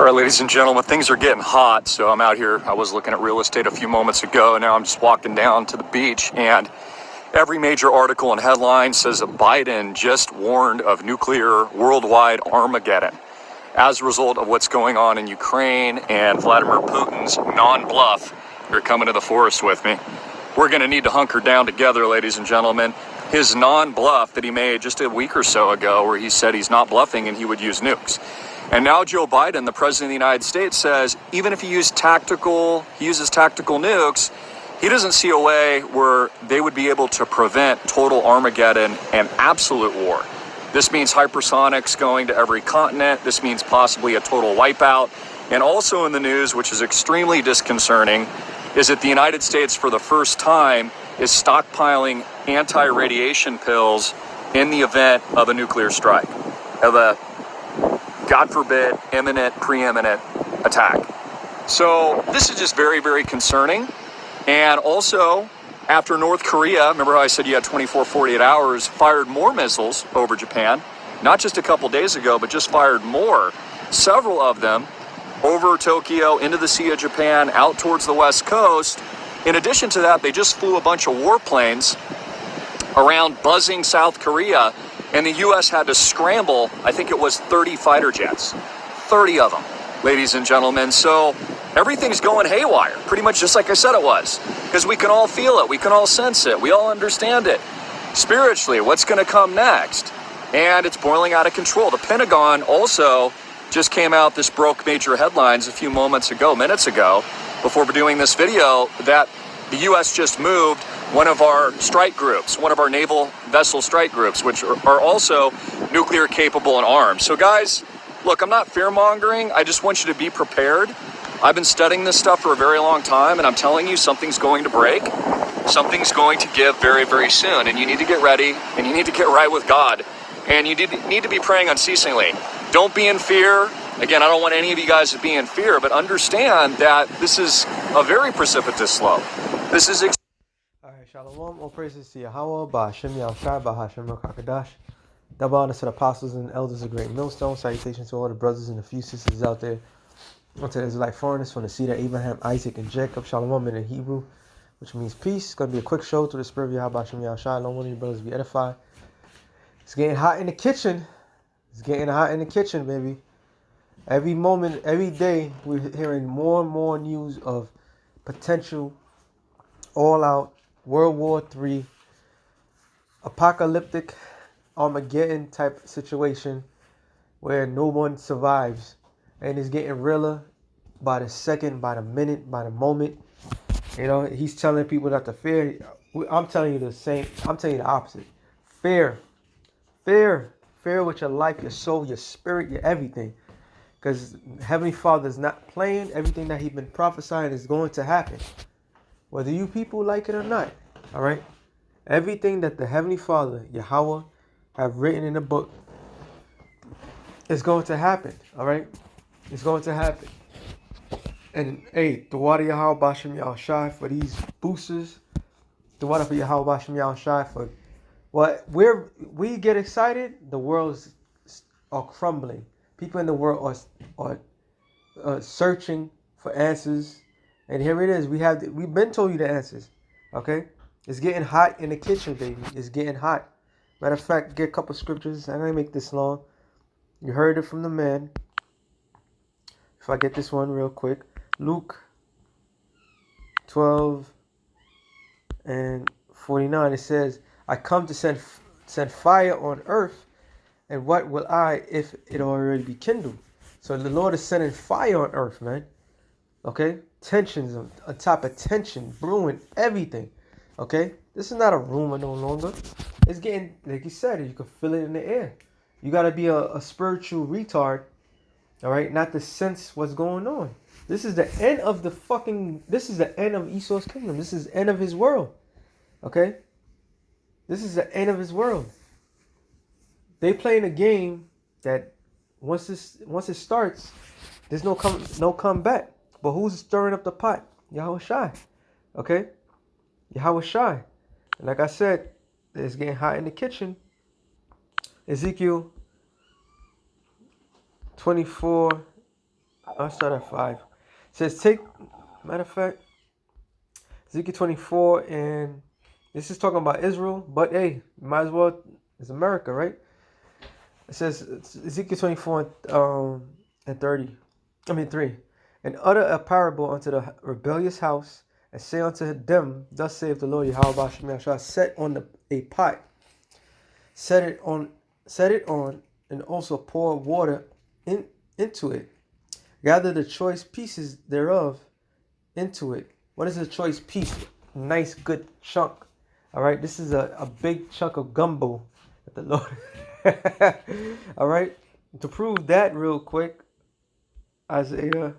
All right, ladies and gentlemen, things are getting hot, so I'm out here. I was looking at real estate a few moments ago, and now I'm just walking down to the beach, and every major article and headline says that Biden just warned of nuclear worldwide Armageddon as a result of what's going on in Ukraine and Vladimir Putin's non-bluff. You're coming to the forest with me. We're going to need to hunker down together, ladies and gentlemen. His non-bluff that he made just a week or so ago, where he said he's not bluffing and he would use nukes. And now Joe Biden, the president of the United States, says even if he uses tactical nukes, he doesn't see a way where they would be able to prevent total Armageddon and absolute war. This means hypersonics going to every continent. This means possibly a total wipeout. And also in the news, which is extremely disconcerting, is that the United States, for the first time, is stockpiling anti-radiation pills in the event of a nuclear strike, of a, God forbid, imminent, preeminent attack. So this is just very, very concerning. And also, after North Korea, remember how I said you had 24, 48 hours, fired more missiles over Japan, not just a couple days ago, but just fired more, several of them, over Tokyo, into the Sea of Japan, out towards the West Coast. In addition to that, they just flew a bunch of warplanes around buzzing South Korea, and the U.S. had to scramble, I think it was 30 fighter jets, 30 of them, ladies and gentlemen. So everything's going haywire, pretty much just like I said it was, because we can all feel it, we can all sense it, we all understand it. Spiritually, what's going to come next? And it's boiling out of control. The Pentagon also just came out, this broke major headlines a few minutes ago, before doing this video, that the U.S. just moved one of our strike groups, one of our naval vessel strike groups, which are also nuclear capable and armed. So guys, look, I'm not fear-mongering. I just want you to be prepared. I've been studying this stuff for a very long time, and I'm telling you, something's going to break. Something's going to give very, very soon, and you need to get ready, and you need to get right with God, and you need to be praying unceasingly. Don't be in fear. Again, I don't want any of you guys to be in fear, but understand that this is a very precipitous slope. This is... All right, Shalom. All praises to Yahweh, Ba'Hashem Yahushua, Ba'Hashem Rakakadash. Double honor to the apostles and elders of Great Millstone. Salutations to all the brothers and a few sisters out there. Unto the Israelite foreigners from the seed of Abraham, Isaac, and Jacob. Shalom in the Hebrew, which means peace. It's going to be a quick show through the spirit of Yahweh, Ba'Hashem Yahushua. Don't want you brothers to be edified. It's getting hot in the kitchen. It's getting hot in the kitchen, baby. Every moment, every day, we're hearing more and more news of potential all-out World War III, apocalyptic Armageddon type situation where no one survives. And it's getting realer by the second, by the minute, by the moment. You know, he's telling people not to fear. I'm telling you the same. I'm telling you the opposite. Fear. Fear. Fear with your life, your soul, your spirit, your everything. Because Heavenly Father is not playing. Everything that He's been prophesying is going to happen. Whether you people like it or not. All right? Everything that the Heavenly Father, Yahweh, have written in the book is going to happen. All right? It's going to happen. And hey, the water Yahweh Ba'Hashem Yahushua for these boosters. The water for Yahweh Ba'Hashem Yahushua for what we get excited, the worlds are crumbling. People in the world are searching for answers, and here it is. We've been told you the answers. Okay, it's getting hot in the kitchen, baby. It's getting hot. Matter of fact, get a couple scriptures. I'm gonna make this long. You heard it from the man. If I get this one real quick, Luke 12:49. It says, "I come to send fire on earth. And what will I if it already be kindled?" So the Lord is sending fire on earth, man. Okay? Tensions on top of tension, brewing everything. Okay? This is not a rumor no longer. It's getting, like you said, you can feel it in the air. You got to be a spiritual retard, all right? Not to sense what's going on. This is the end of this is the end of Esau's kingdom. This is the end of his world. Okay? This is the end of his world. They playing a game that once it starts, there's no comeback. But who's stirring up the pot? Yahweh Shai. Okay? Yahweh Shai. And like I said, it's getting hot in the kitchen. Ezekiel 24 I'll start at 5. It says, matter of fact, Ezekiel 24, and this is talking about Israel, but hey, might as well, it's America, right? It says, Ezekiel 24 and 3. And utter a parable unto the rebellious house, and say unto them, thus saith the Lord Yahweh Shem shall set on a pot, set it on, and also pour water into it. Gather the choice pieces thereof into it. What is a choice piece? Nice, good chunk. All right, this is a big chunk of gumbo that the Lord. All right, to prove that real quick, Isaiah,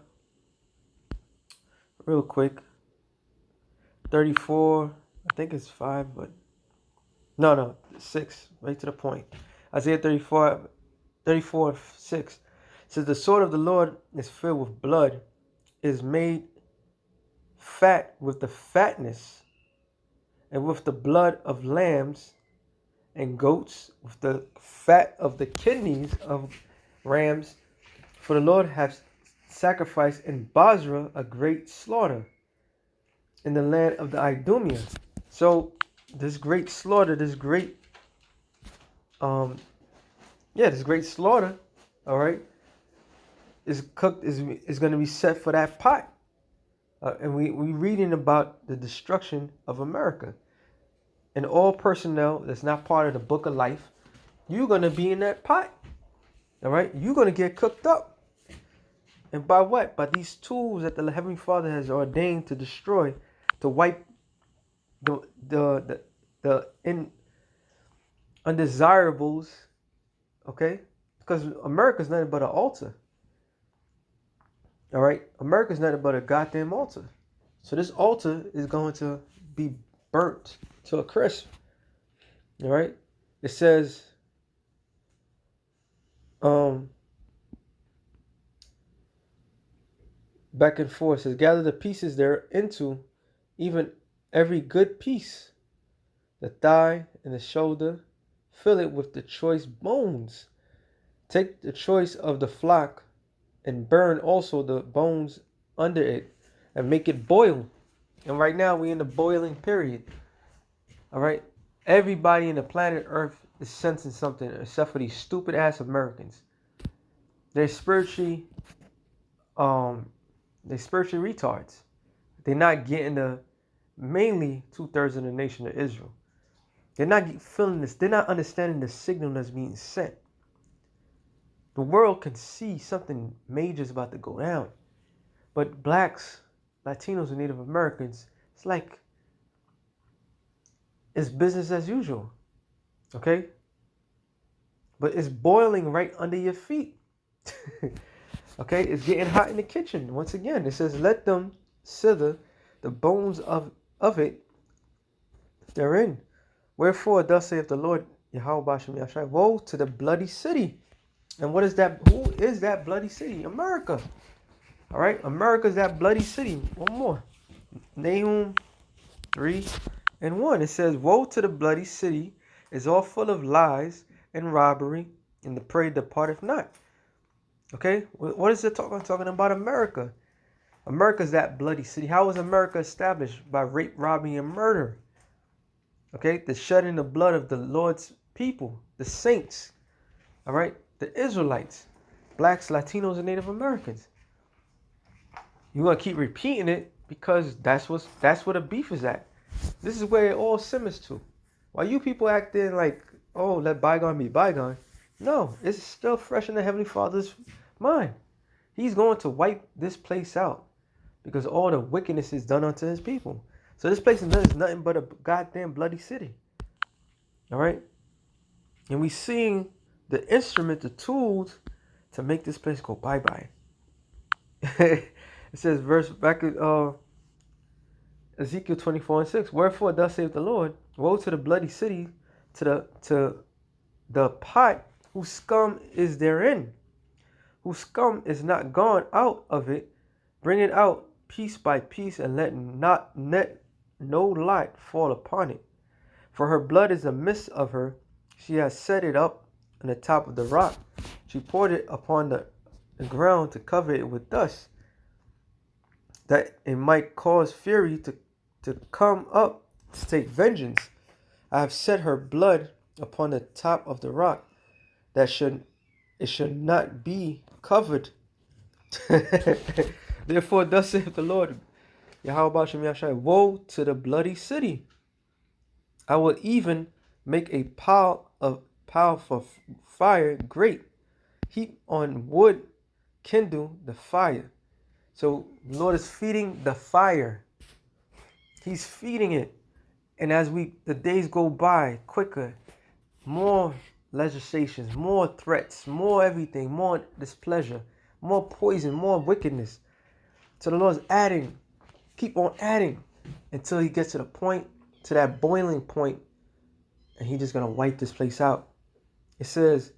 real quick, 34, I think it's 5, but no, 6, right to the point. Isaiah 34, 6 says, the sword of the Lord is filled with blood, is made fat with the fatness, and with the blood of lambs and goats, with the fat of the kidneys of rams. For the Lord hath sacrificed in Basra a great slaughter, in the land of the Idumea. So this great slaughter, this great slaughter, all right, is cooked, is going to be set for that pot. And we reading about the destruction of America. And all personnel that's not part of the book of life, you're going to be in that pot. All right? You're going to get cooked up. And by what? By these tools that the Heavenly Father has ordained to destroy, to wipe the undesirables, okay? Because America's nothing but an altar. All right, America's nothing but a goddamn altar. So this altar is going to be burnt to a crisp. All right, it says, back and forth. It says, gather the pieces there into, even every good piece, the thigh and the shoulder, fill it with the choice bones. Take the choice of the flock, and burn also the bones under it, and make it boil. And right now we're in the boiling period. All right, everybody in the planet Earth is sensing something, except for these stupid ass Americans. They're spiritually retards. They're not getting the mainly 2/3 of the nation of Israel. They're not feeling this. They're not understanding the signal that's being sent. The world can see something major is about to go down. But blacks, Latinos, and Native Americans, it's like it's business as usual. Okay? But it's boiling right under your feet. Okay? It's getting hot in the kitchen. Once again, it says, let them sither the bones of it therein. Wherefore, thus saith the Lord, Yahweh Shem Yashai, woe to the bloody city. And what is that? Who is that bloody city? America. All right, America's that bloody city. One more. Nahum 3:1. It says, woe to the bloody city, is all full of lies and robbery, and the prey departeth not. Okay, what is it talking about? America. America's that bloody city. How was America established? By rape, robbery, and murder. Okay, the shedding the blood of the Lord's people, the saints. All right, the Israelites, blacks, Latinos, and Native Americans. You're gonna keep repeating it because that's where the beef is at. This is where it all simmers to. Why you people acting like, oh, let bygone be bygone? No, it's still fresh in the Heavenly Father's mind. He's going to wipe this place out because all the wickedness is done unto his people. So this place is nothing but a goddamn bloody city. All right? And we seeing the instrument, the tools to make this place go bye-bye. It says, verse back at Ezekiel 24:6. Wherefore thus saith the Lord, woe to the bloody city, to the pot whose scum is therein, whose scum is not gone out of it. Bring it out piece by piece, and let no light fall upon it. For her blood is amiss of her. She has set it up on the top of the rock. She poured it upon the the ground to cover it with dust, that it might cause fury to come up to take vengeance. I have set her blood upon the top of the rock, that it should not be covered. Therefore, thus saith the Lord, Yahweh Shem Yahshai, woe to the bloody city! I will even make a pile for fire great, heap on wood, kindle the fire. So the Lord is feeding the fire. He's feeding it. And as the days go by quicker, more legislations, more threats, more everything, more displeasure, more poison, more wickedness. So the Lord's adding, keep on adding until he gets to the point, to that boiling point, and he's just going to wipe this place out. It says,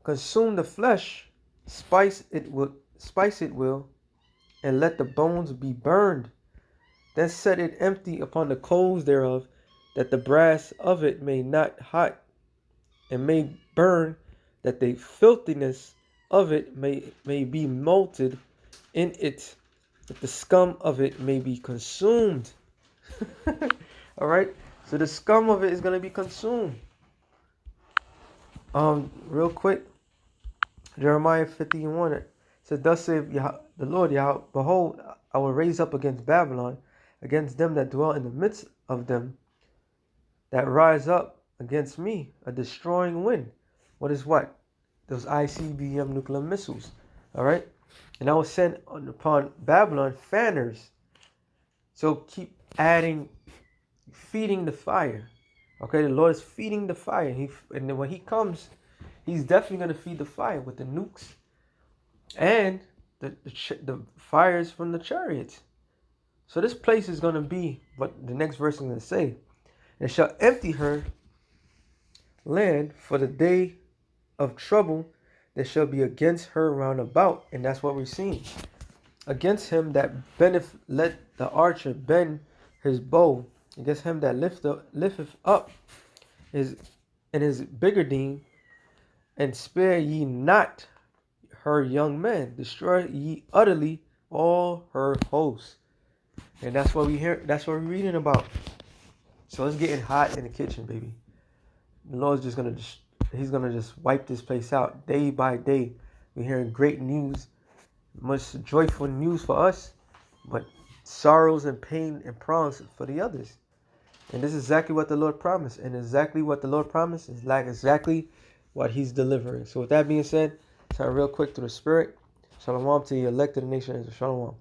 consume the flesh, spice it will, and let the bones be burned. Then set it empty upon the coals thereof, that the brass of it may not hot, and may burn, that the filthiness of it may be melted in it, that the scum of it may be consumed. All right, so the scum of it is going to be consumed. Real quick, Jeremiah 51 said, thus saith the Lord Yahweh, behold, I will raise up against Babylon, against them that dwell in the midst of them, that rise up against me, a destroying wind. What is what? Those ICBM nuclear missiles. All right, and I will send upon Babylon fanners. So keep adding, feeding the fire. Okay, the Lord is feeding the fire. And then when he comes, he's definitely going to feed the fire with the nukes and the fires from the chariots. So this place is going to be what the next verse is going to say. And shall empty her land for the day of trouble that shall be against her round about. And that's what we're seeing. Against him that let the archer bend his bow, against him that lifteth up his biggerdine, and spare ye not her young men, destroy ye utterly all her hosts. And that's what we hear. That's what we're reading about. So it's getting hot in the kitchen, baby. The Lord's just he's gonna just wipe this place out day by day. We're hearing great news, much joyful news for us, but sorrows and pain and problems for the others. And this is exactly what the Lord promised. And exactly what the Lord promised is like exactly what he's delivering. So with that being said, turn real quick to the spirit. Shalom to the elected nation. Shalom.